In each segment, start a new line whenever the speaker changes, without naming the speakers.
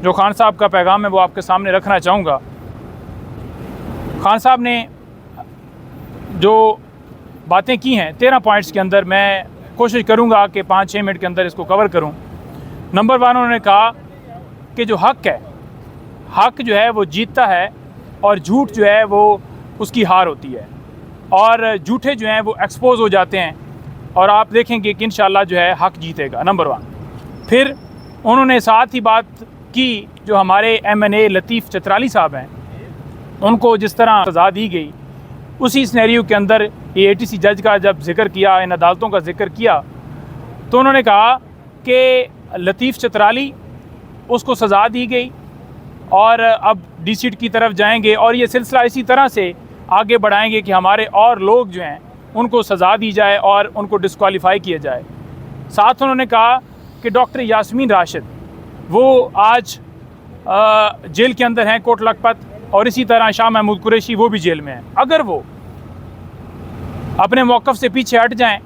جو خان صاحب کا پیغام ہے وہ آپ کے سامنے رکھنا چاہوں گا۔ خان صاحب نے جو باتیں کی ہیں 13 پوائنٹس کے اندر، میں کوشش کروں گا کہ 5-6 منٹ کے اندر اس کو کور کروں۔ نمبر 1 انہوں نے کہا کہ جو حق ہے، حق جو ہے وہ جیتتا ہے اور جھوٹ جو ہے وہ اس کی ہار ہوتی ہے، اور جھوٹے جو ہیں وہ ایکسپوز ہو جاتے ہیں، اور آپ دیکھیں گے کہ انشاءاللہ جو ہے حق جیتے گا۔ نمبر 1۔ پھر انہوں نے ساتھ ہی بات کی جو ہمارے MNA لطیف چترالی صاحب ہیں، ان کو جس طرح سزا دی گئی، اسی سینیریو کے اندر یہ ATC جج کا جب ذکر کیا، ان عدالتوں کا ذکر کیا، تو انہوں نے کہا کہ لطیف چترالی اس کو سزا دی گئی اور اب DCT کی طرف جائیں گے، اور یہ سلسلہ اسی طرح سے آگے بڑھائیں گے کہ ہمارے اور لوگ جو ہیں ان کو سزا دی جائے اور ان کو ڈسکوالیفائی کیا جائے۔ ساتھ انہوں نے کہا کہ ڈاکٹر یاسمین راشد وہ آج جیل کے اندر ہیں کوٹ لکھپت، اور اسی طرح شاہ محمود قریشی وہ بھی جیل میں ہیں۔ اگر وہ اپنے موقف سے پیچھے ہٹ جائیں،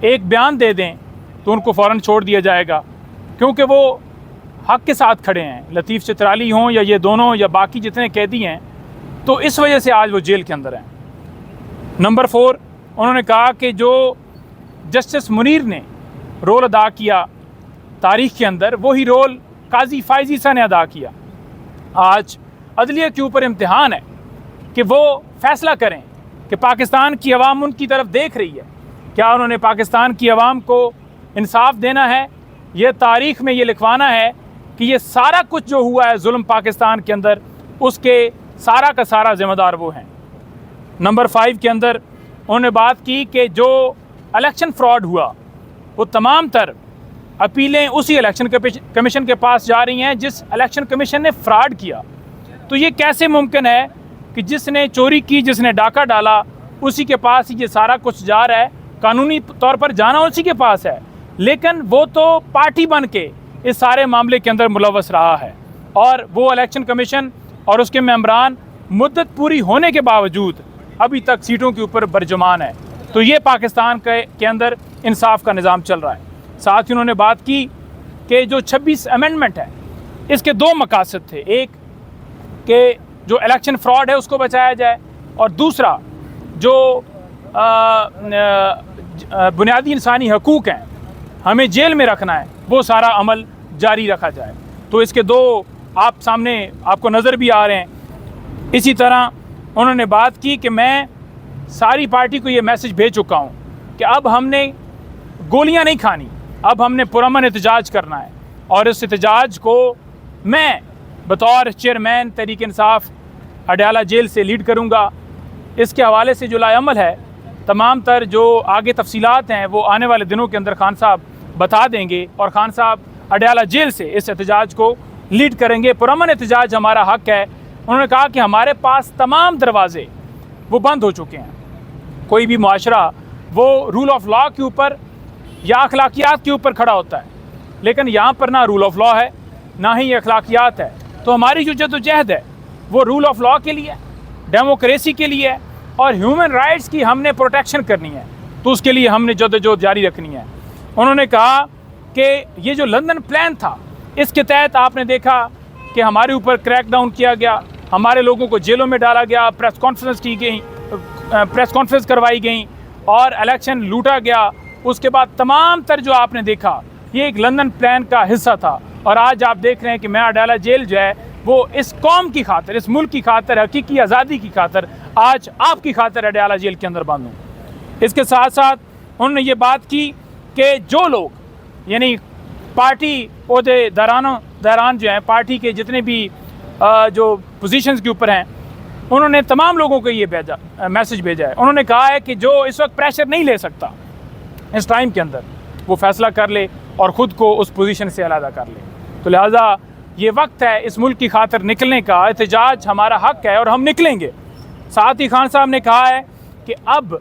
ایک بیان دے دیں، تو ان کو فوراً چھوڑ دیا جائے گا، کیونکہ وہ حق کے ساتھ کھڑے ہیں، لطیف چترالی ہوں یا یہ دونوں یا باقی جتنے قیدی ہیں، تو اس وجہ سے آج وہ جیل کے اندر ہیں۔ نمبر 4 انہوں نے کہا کہ جو جسٹس منیر نے رول ادا کیا تاریخ کے اندر، وہی رول قاضی فائز عیسیٰ نے ادا کیا۔ آج عدلیہ کے اوپر امتحان ہے کہ وہ فیصلہ کریں کہ پاکستان کی عوام ان کی طرف دیکھ رہی ہے، کیا انہوں نے پاکستان کی عوام کو انصاف دینا ہے، یہ تاریخ میں یہ لکھوانا ہے کہ یہ سارا کچھ جو ہوا ہے ظلم پاکستان کے اندر، اس کے سارا کا سارا ذمہ دار وہ ہیں۔ نمبر 5 کے اندر انہوں نے بات کی کہ جو الیکشن فراڈ ہوا، وہ تمام تر اپیلیں اسی الیکشن کمیشن کے پاس جا رہی ہیں جس الیکشن کمیشن نے فراڈ کیا۔ تو یہ کیسے ممکن ہے کہ جس نے چوری کی، جس نے ڈاکہ ڈالا، اسی کے پاس ہی یہ سارا کچھ جا رہا ہے؟ قانونی طور پر جانا اسی کے پاس ہے، لیکن وہ تو پارٹی بن کے اس سارے معاملے کے اندر ملوث رہا ہے، اور وہ الیکشن کمیشن اور اس کے ممبران مدت پوری ہونے کے باوجود ابھی تک سیٹوں کے اوپر برجمان ہے۔ تو یہ پاکستان کے اندر انصاف کا نظام چل رہا ہے۔ ساتھ ہی انہوں نے بات کی کہ جو 26 امینڈمنٹ ہے، اس کے 2 مقاصد تھے، ایک کہ جو الیکشن فراڈ ہے اس کو بچایا جائے، اور دوسرا جو بنیادی انسانی حقوق ہیں ہمیں جیل میں رکھنا ہے، وہ سارا عمل جاری رکھا جائے۔ تو اس کے 2 آپ سامنے آپ کو نظر بھی آ رہے ہیں۔ اسی طرح انہوں نے بات کی کہ میں ساری پارٹی کو یہ میسج بھیج چکا ہوں کہ اب ہم نے گولیاں نہیں کھانی، اب ہم نے پرامن احتجاج کرنا ہے، اور اس احتجاج کو میں بطور چیئرمین تحریک انصاف اڈیالہ جیل سے لیڈ کروں گا۔ اس کے حوالے سے جو لائے عمل ہے، تمام تر جو آگے تفصیلات ہیں وہ آنے والے دنوں کے اندر خان صاحب بتا دیں گے، اور خان صاحب اڈیالہ جیل سے اس احتجاج کو لیڈ کریں گے۔ پرامن احتجاج ہمارا حق ہے۔ انہوں نے کہا کہ ہمارے پاس تمام دروازے وہ بند ہو چکے ہیں۔ کوئی بھی معاشرہ وہ رول آف لا کے اوپر یا اخلاقیات کے اوپر کھڑا ہوتا ہے، لیکن یہاں پر نہ رول آف لا ہے، نہ ہی اخلاقیات ہے۔ تو ہماری جو جدوجہد ہے وہ رول آف لا کے لیے، ڈیموکریسی کے لیے، اور ہیومن رائٹس کی ہم نے پروٹیکشن کرنی ہے، تو اس کے لیے ہم نے جدوجہد جاری رکھنی ہے۔ انہوں نے کہا کہ یہ جو لندن پلان تھا، اس کے تحت آپ نے دیکھا کہ ہمارے اوپر کریک ڈاؤن کیا گیا، ہمارے لوگوں کو جیلوں میں ڈالا گیا، پریس کانفرنس کروائی گئیں، اور الیکشن لوٹا گیا۔ اس کے بعد تمام تر جو آپ نے دیکھا، یہ ایک لندن پلان کا حصہ تھا، اور آج آپ دیکھ رہے ہیں کہ میں اڈیالہ جیل جو ہے وہ اس قوم کی خاطر، اس ملک کی خاطر، حقیقی آزادی کی خاطر، آج آپ کی خاطر اڈیالہ جیل کے اندر بند ہوں۔ اس کے ساتھ ساتھ انہوں نے یہ بات کی کہ جو لوگ یعنی پارٹی عہدے داران جو ہیں، پارٹی کے جتنے بھی جو پوزیشنز کے اوپر ہیں، انہوں نے تمام لوگوں کو یہ میسج بھیجا ہے۔ انہوں نے کہا ہے کہ جو اس وقت پریشر نہیں لے سکتا اس ٹائم کے اندر، وہ فیصلہ کر لے اور خود کو اس پوزیشن سے علیحدہ کر لے۔ تو لہٰذا یہ وقت ہے اس ملک کی خاطر نکلنے کا، احتجاج ہمارا حق ہے اور ہم نکلیں گے۔ ساتھ ہی خان صاحب نے کہا ہے کہ اب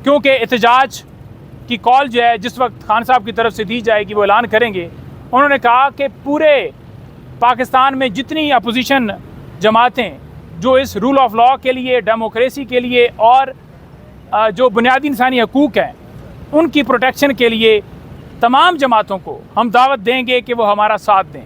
کیونکہ احتجاج کی کال جو ہے جس وقت خان صاحب کی طرف سے دی جائے گی وہ اعلان کریں گے۔ انہوں نے کہا کہ پورے پاکستان میں جتنی اپوزیشن جماعتیں جو اس رول آف لا کے لیے، ڈیموکریسی کے لیے اور جو بنیادی انسانی حقوق ہیں ان کی پروٹیکشن کے لیے، تمام جماعتوں کو ہم دعوت دیں گے کہ وہ ہمارا ساتھ دیں۔